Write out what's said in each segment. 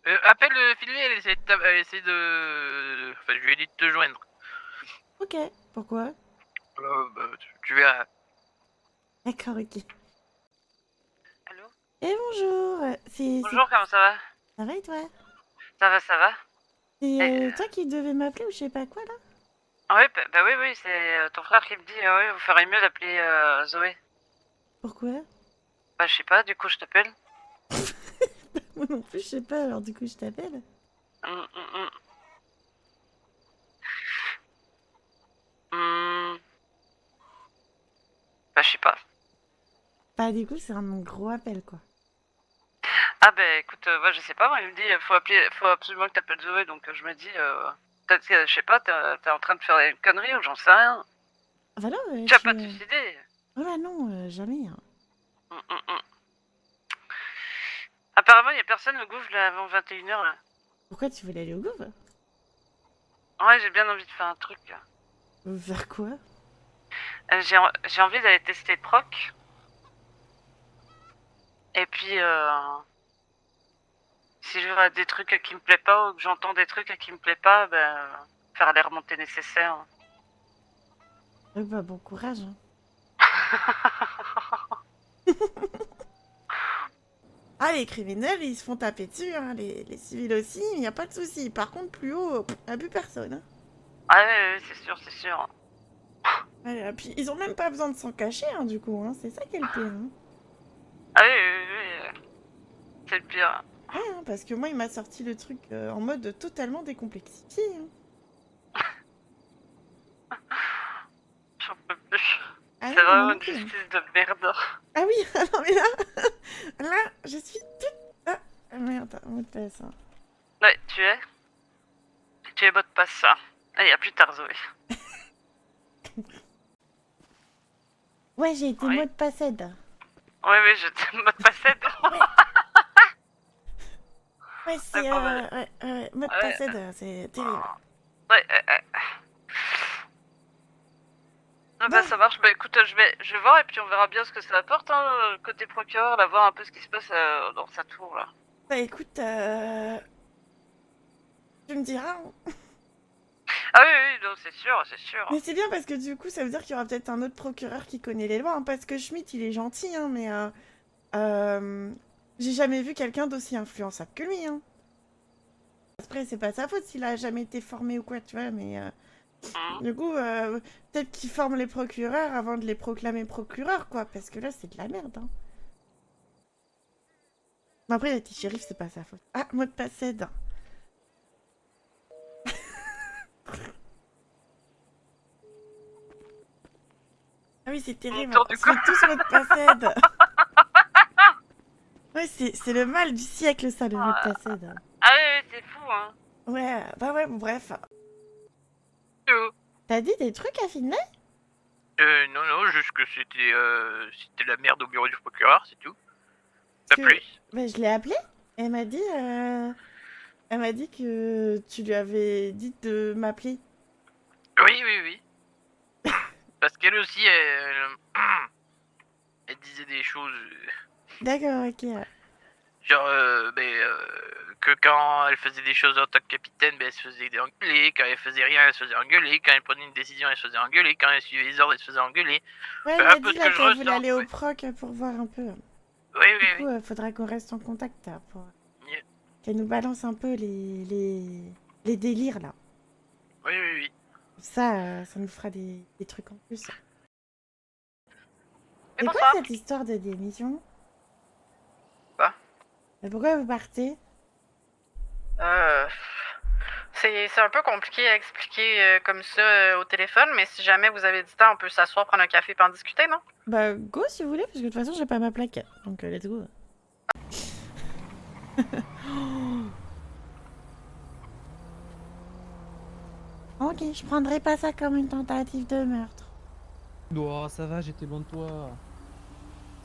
Appelle Philly, elle essaie de... Enfin, je lui ai dit de te joindre. Ok, pourquoi? Bah, tu verras. D'accord, ok. Allô? Eh bonjour, c'est... Bonjour, comment ça va? Ça va et toi? Ça va, ça va? C'est Eh, toi qui devais m'appeler ou je sais pas quoi là? ouais, bah oui, oui, c'est ton frère qui me dit, oui, vous ferez mieux d'appeler Zoé. Pourquoi? Bah, je sais pas, du coup, je t'appelle. Moi non plus, je sais pas, alors du coup je t'appelle. Hum, hum, hum. Hum, Bah, je sais pas. Bah du coup c'est un gros appel quoi. Ah, bah écoute, moi, je sais pas, moi, il me dit, faut absolument que t'appelles Zoé, donc je me dis, peut-être que, je sais pas, t'es en train de faire une connerie ou j'en sais rien. Ah bah non, Tu vas pas te suicider. Oh là non, jamais. Hein. Hum, hum, hum. Apparemment, y a personne au gouffre là avant 21h là. Pourquoi tu voulais aller au Gouv? Ouais, j'ai bien envie de faire un truc. Vers quoi? J'ai envie d'aller tester proc. Et puis, si je vois des trucs qui me plaisent pas ou que j'entends des trucs qui me plaisent pas, ben, faire les remontées nécessaires. Bah bon courage. Hein. Ah les criminels ils se font taper dessus, hein. Les civils aussi, il n'y a pas de souci. Par contre plus haut, y a plus personne. Hein. Ah ouais, ouais, c'est sûr, c'est sûr. Ouais, puis ils ont même pas besoin de s'en cacher hein, du coup, hein. C'est ça qui est le pire. Hein. Ah oui, oui, oui, c'est le pire. Ouais, hein, parce que moi il m'a sorti le truc en mode totalement décomplexité. Hein. J'en peux plus. Ah C'est non, moi vraiment non une plus. Hein. justice de merde. Ah oui, ah non mais là, là, je suis toute... Ah merde, mot de passe. Hein. Ouais, tu es mot de passe ça. Allez, à plus tard, Zoé. Ouais, j'ai été Oui, mot de passe aide. oui, oui, je t'ai mot de passe aide. Ouais, ouais, Ouais, c'est... bon, bah, mot de ouais, passe aide, c'est terrible. ouais, ah bah Bon, ça marche, bah écoute, je vais voir et puis on verra bien ce que ça apporte, hein, côté procureur, là, voir un peu ce qui se passe dans sa tour, là. bah écoute, tu me diras. Hein. Ah oui, oui, non, c'est sûr, c'est sûr. Mais c'est bien parce que du coup, ça veut dire qu'il y aura peut-être un autre procureur qui connaît les lois. Hein, parce que Schmitt, il est gentil, hein, mais... j'ai jamais vu quelqu'un d'aussi influençable que lui. Hein. Après, c'est pas sa faute s'il a jamais été formé ou quoi, tu vois, mais... Mhm. Du coup, peut-être qu'ils forment les procureurs avant de les proclamer procureurs, quoi, parce que là, c'est de la merde. Hein. Mais après, le petit shérif, c'est pas sa faute. Ah, mot de passe aide. Ah oui, c'est Mon terrible. tour On du se coup. fait tous mot de passe aide. Ouais, c'est le mal du siècle, ça, le mot de passe aide. Ah oui, oui, c'est fou, hein. Ouais, bah ouais, bon, bref. Tout. T'as dit des trucs à Finlay? Non, non, juste que c'était la merde au bureau du procureur, c'est tout. Pas Parce que plus. bah, je l'ai appelée. Elle m'a dit que tu lui avais dit de m'appeler. Oui, oui, oui. Parce qu'elle aussi, elle disait des choses... D'accord, ok. Genre, que quand elle faisait des choses en tant que capitaine, ben, elle se faisait engueuler. Quand elle faisait rien, elle se faisait engueuler. Quand elle prenait une décision, elle se faisait engueuler. Quand elle suivait les ordres, elle se faisait engueuler. Ouais, elle Enfin, un m'a peu dit ce là que je qu'elle voulait ressens, aller au ouais. proc pour voir un peu. Oui, Du oui, coup, oui. faudra qu'on reste en contact là, pour Yeah. qu'elle nous balance un peu les délires là. Oui, oui, oui. Ça, ça nous fera des trucs en plus. Et C'est quoi bonsoir. cette histoire de démission? Quoi? Mais pourquoi vous partez? Euh, c'est un peu compliqué à expliquer comme ça au téléphone, mais si jamais vous avez du temps, on peut s'asseoir, prendre un café et en discuter, non? Bah, go si vous voulez, parce que de toute façon, j'ai pas ma plaque. Donc, let's go. Ok, je prendrai pas ça comme une tentative de meurtre. Oh, ça va, j'étais loin de toi.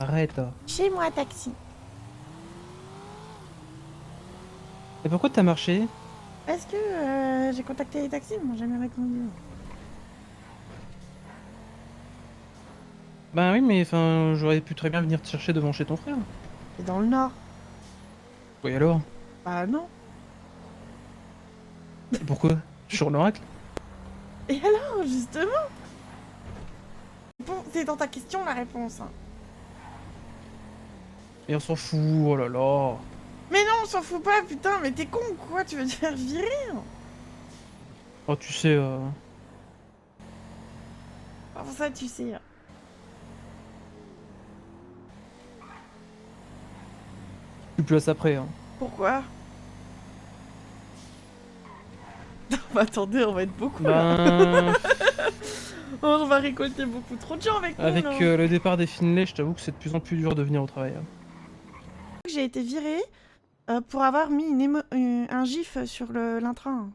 Arrête. Chez moi, taxi. Et pourquoi t'as marché? Parce que j'ai contacté les taxis, ils m'ont jamais répondu. Bah oui, mais enfin, j'aurais pu très bien venir te chercher devant chez ton frère. C'est dans le nord. Oui, alors? Bah non. Pourquoi? Sur l'oracle? Et alors, justement? Bon, c'est dans ta question la réponse. Hein. Et on s'en fout, oh là là. Mais non, on s'en fout pas, putain, mais t'es con ou quoi? Tu veux te faire virer? Oh, tu sais, Pour ça, tu sais. tu places après, hein. Pourquoi? Bah, attendez, on va être beaucoup là. Ben, On va récolter beaucoup trop de gens avec nous. avec là. le départ des Finlay, je t'avoue que c'est de plus en plus dur de venir au travail. Hein. J'ai été virée pour avoir mis un gif sur l'intrain.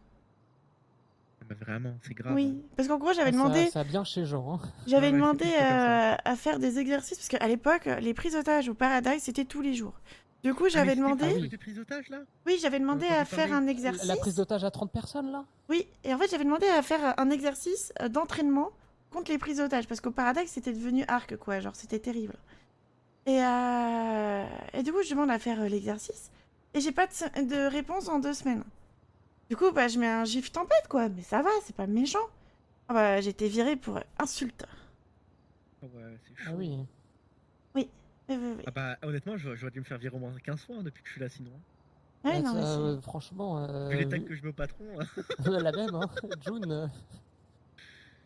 Mais vraiment, c'est grave. Oui, hein. parce qu'en gros, j'avais demandé, Ça a bien chez Jean. Hein. j'avais Ouais, ouais, demandé c'est plus comme ça. à faire des exercices, parce qu'à l'époque, les prises d'otages au Paradise, c'était tous les jours. Du coup, Ah, j'avais mais c'était demandé... pas vous, les prises d'otages, là Oui, j'avais demandé Quand à tu faire parlais, un exercice. La prise d'otage à 30 personnes là. Oui, et en fait, j'avais demandé à faire un exercice d'entraînement contre les prises d'otages, parce qu'au Paradise, c'était devenu arc, quoi, genre, c'était terrible. Et du coup, je demande à faire l'exercice, et j'ai pas de réponse en 2 semaines. Du coup, bah, je mets un gif tempête, quoi, mais ça va, c'est pas méchant. Ah bah, j'ai été virée pour insulte. Ah ouais, c'est Ah chaud. oui. Oui. Ah bah, honnêtement, j'aurais dû me faire virer au moins 15 fois hein, depuis que je suis là, sinon. Ouais, Ah, non, mais ça, c'est... franchement. Vu les tags que je mets au patron. hein. La même, hein. June.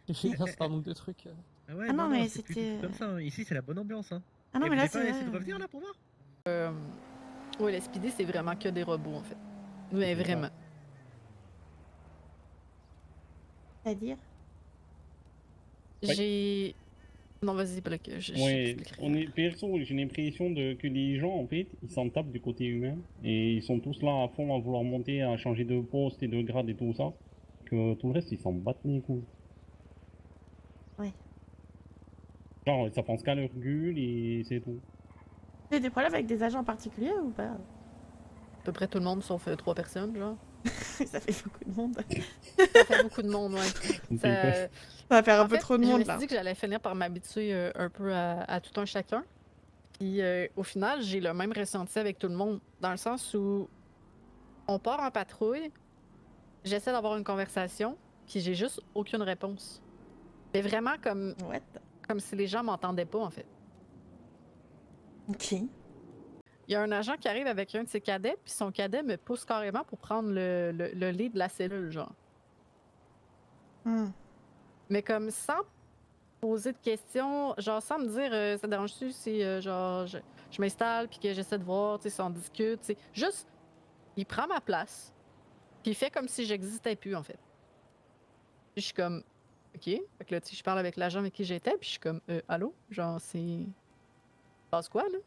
J'ai bien c'est un nombre de trucs. Ah ouais, Ah non, mais c'est plus du c'était- tout comme ça. hein. Ici, c'est la bonne ambiance. Hein. Ah non, Et mais vous là, voulez pas c'est... essayer de revenir là pour voir Ouais, les SPD, c'est vraiment que des robots, en fait. Mais C'est ça. vraiment. C'est-à-dire? Ouais. J'ai... Non, vas-y, bloc. Ouais, perso, j'ai l'impression que les gens, en fait, ils s'en tapent du côté humain. Et ils sont tous là à fond à vouloir monter, à changer de poste et de grade et tout ça. Que tout le reste, ils s'en battent les couilles. Ouais. Genre, ça pense qu'à leur gueule et c'est tout. T'as des problèmes avec des agents particuliers ou pas? À peu près tout le monde, sauf 3 personnes, genre. Ça fait beaucoup de monde. Ça fait beaucoup de monde, ouais. Ça, Ça va faire un en peu fait, trop de je monde, me suis là. dit que j'allais finir par m'habituer un peu à tout un chacun. Puis au final, j'ai le même ressenti avec tout le monde, dans le sens où on part en patrouille, j'essaie d'avoir une conversation, puis j'ai juste aucune réponse. C'est vraiment What? comme si les gens m'entendaient pas, en fait. Ok. Il y a un agent qui arrive avec un de ses cadets, puis son cadet me pousse carrément pour prendre le lead de la cellule, genre. Hmm. Mais comme sans poser de questions, genre sans me dire ça te dérange-tu si genre je m'installe puis que j'essaie de voir, tu sais, si on discute, tu sais. Juste, il prend ma place, puis il fait comme si j'existais plus, en fait. Puis je suis comme, ok. Fait que là, tu sais, je parle avec l'agent avec qui j'étais, puis je suis comme, allô? Genre, c'est. Passe quoi, là?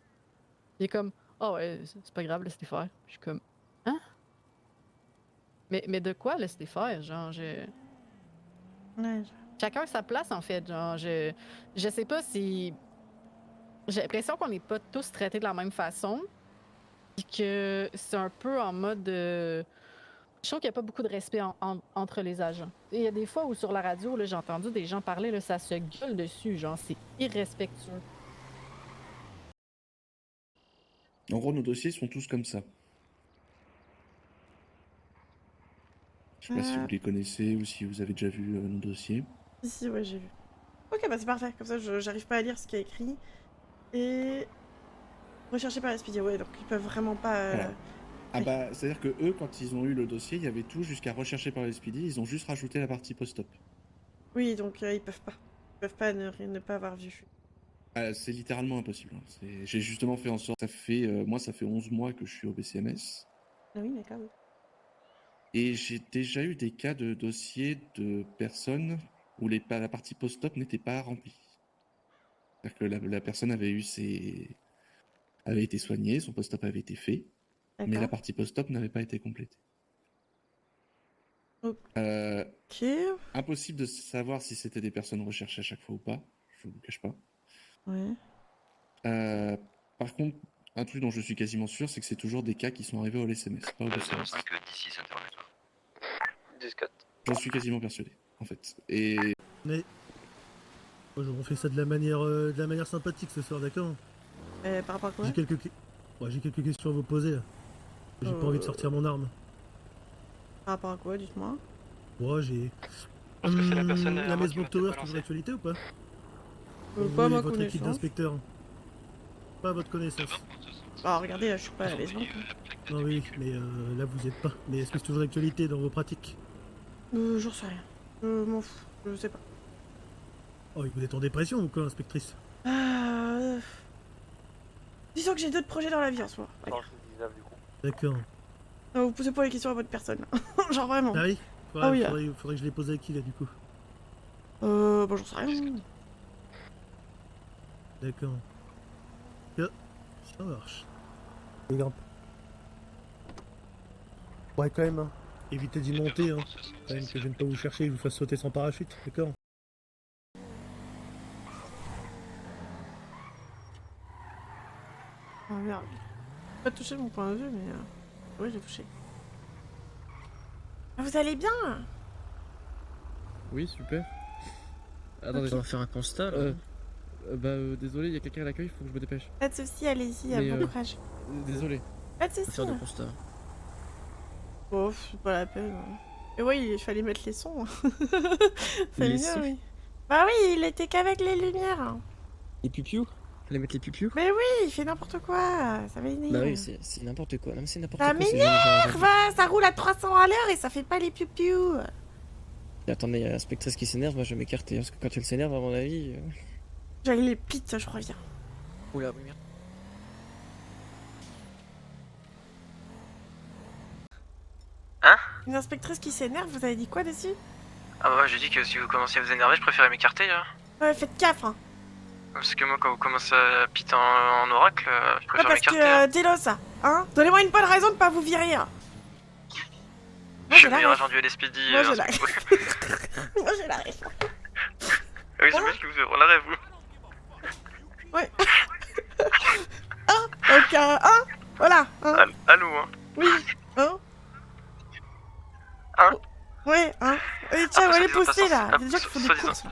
Il est comme, ah ouais, c'est pas grave, laisse-les faire. Puis je suis comme, hein? Mais de quoi laisse-les faire? Genre, Ouais, chacun sa place, en fait. Genre, je sais pas si. J'ai l'impression qu'on n'est pas tous traités de la même façon. Puis que c'est un peu en mode. Je trouve qu'il n'y a pas beaucoup de respect entre les agents. Il y a des fois où sur la radio, là, j'ai entendu des gens parler, là, ça se gueule dessus. Genre, c'est irrespectueux. En gros, nos dossiers sont tous comme ça. Je sais pas si vous les connaissez ou si vous avez déjà vu nos dossiers. Si, ouais, j'ai vu. Ok, bah c'est parfait. Comme ça, j'arrive pas à lire ce qu'il y a écrit. Et... Recherché par SPD, ouais, donc ils peuvent vraiment pas... Voilà. Ah oui. bah, c'est-à-dire que eux, quand ils ont eu le dossier, il y avait tout jusqu'à rechercher par le SPD, ils ont juste rajouté la partie post-op. Oui, donc ils peuvent pas. Ils peuvent pas ne pas avoir vu. C'est littéralement impossible. hein. J'ai justement fait en sorte... Ça fait, moi, ça fait 11 mois que je suis au BCMS. Ah oui, d'accord. Oui. Et j'ai déjà eu des cas de dossiers de personnes où la partie post-op n'était pas remplie. C'est-à-dire que la personne avait été soignée, son post-op avait été fait, mais la D'accord. partie post-op n'avait pas été complétée. Ok. Impossible de savoir si c'était des personnes recherchées à chaque fois ou pas, je vous le cache pas. Ouais. Par contre, un truc dont je suis quasiment sûr, c'est que c'est toujours des cas qui sont arrivés au LSMS, pas au BCMS. 05 d'ici, c'est internet. 10-4. J'en suis quasiment persuadé, en fait. Et Mais on fait ça de la manière sympathique ce soir, d'accord? Par rapport à quoi? J'ai quelques questions à vous poser là. J'ai pas envie de sortir mon arme. Par rapport à quoi, dites-moi? Ouais, j'ai. Parce que c'est la personne La derrière moi qui Maze m'a Tower, peut-être toujours d'actualité ou pas? Pas à ma votre équipe connaissance. d'inspecteurs. Pas à votre connaissance. Bah regardez, là, je suis pas à la maison. Ah oui, mais là vous êtes pas. Mais est-ce que c'est toujours d'actualité dans vos pratiques? J'en sais rien. Je m'en fous, je sais pas. Oh, vous êtes en dépression ou quoi, inspectrice? Disons que j'ai d'autres projets dans la vie en soi. Ouais. D'accord. Vous posez pas les questions à votre personne. Genre vraiment. Ah oui? Ah oui. Faudrait que je les pose à qui là du coup? Bah j'en sais rien. D'accord. Ça marche. Les grimpe. Ouais, quand même, hein. Évitez d'y monter, hein. Quand même que je vienne pas vous chercher et vous fasse sauter sans parachute, d'accord? Ah merde. J'ai pas touché mon point de vue, mais. Oui, j'ai touché. Ah, vous allez bien? Oui, super. Attendez, Ok. on va faire un constat là. Désolé, il y a quelqu'un à l'accueil, faut que je me dépêche. Pas de soucis, allez-y, Mais, bon courage. Désolé. Pas de On va soucis. faire du constat. Bon, c'est pas la peine. Et ouais, il fallait mettre les sons. C'est Les bien, sons oui. Bah oui, il était qu'avec les lumières. Les pupiou? Allez mettre les pupiou? Mais oui, il fait n'importe quoi. Ça m'énerve. Bah oui, c'est n'importe quoi. Non, mais c'est n'importe Ça quoi. ces m'énerve. gens, Ça roule à 300 à l'heure et ça fait pas les piou-piou. Attendez, il y a l'inspectrice qui s'énerve, moi je vais m'écarter. Parce que quand elle s'énerve, à mon avis. J'allais les pites, je reviens. Oula, oui, merde. Hein? Une inspectrice qui s'énerve, vous avez dit quoi dessus? Ah bah j'ai dit que si vous commencez à vous énerver, je préférais m'écarter. Hein. Ouais, faites gaffe, hein. Parce que moi, quand vous commencez à piter en oracle, je Ouais, préfère parce m'écarter. que, dis-le ça, hein. Donnez-moi une bonne raison de pas vous virer. Hein. Je suis le la meilleur ref. agent du LSPD. Moi, je la Moi, j'ai la ref. Oui, j'imagine que vous avez la rêve, vous. Ouais. Donc, voilà. Hein. Allô, hein. Oui. Hein. Hein. Ouais, hein. Et tiens, on va les pousser là. Ah, Déjà qu'il faut des soi-disant. courses.